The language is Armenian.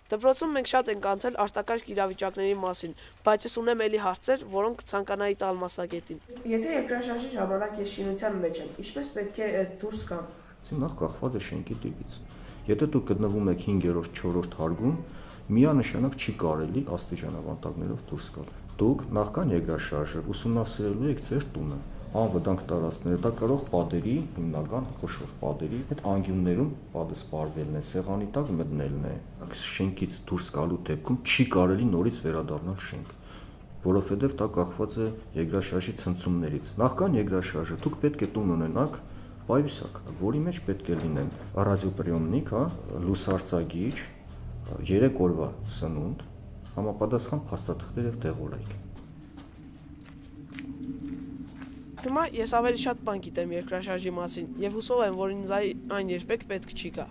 Դպրոցում մենք շատ ենք անցել արտակարգ իրավիճակների մասին, բայց ես ունեմ էլի հարցեր, որոնք կցանկանայի տալ մասնագետին։ Եթե երկրաշարժի ժամանակ ես շինության մեջ եմ, ինչպես պետք է դուրս գամ։ Նախ կախված է շենքի տիպից։ Եթե դուք գտնվում եք 5-րդ, 4-րդ հարգում, միանշանակ չի կարելի աստիճանավանդակներով դուրս գալ։ Դուք նախքան երկրաշարժը ուսումնասիրելու եք ձեր տունը, անվտանգ տարածքները, դա կարող պատերի, հիմնական խոշոր պատերի, այդ անկյուններում պատը սպառվելն է, սեղանի տակ մտնելն է։ Շենքից դուրս գալու դեպքում չի կարելի նորից վերադառնալ շենք, որովհետև դա կախված է երկրաշարժի ցնցումներից։ Նախքան երկրաշարժը դուք պետք է տուն ունենաք պայուսակ, որի մեջ պետք է լինեն ռադիոպրիոմնիկ, լուսարձագիչ, 3 օրվա սնունդ, համապատասխան փաստաթղթեր եւ դեղորայք։ Հիմա ես ավելի շատ բան գիտեմ երկրաշարժի մասին եւ հուսով եմ, որ ինձ այն երբեք պետք չի գա։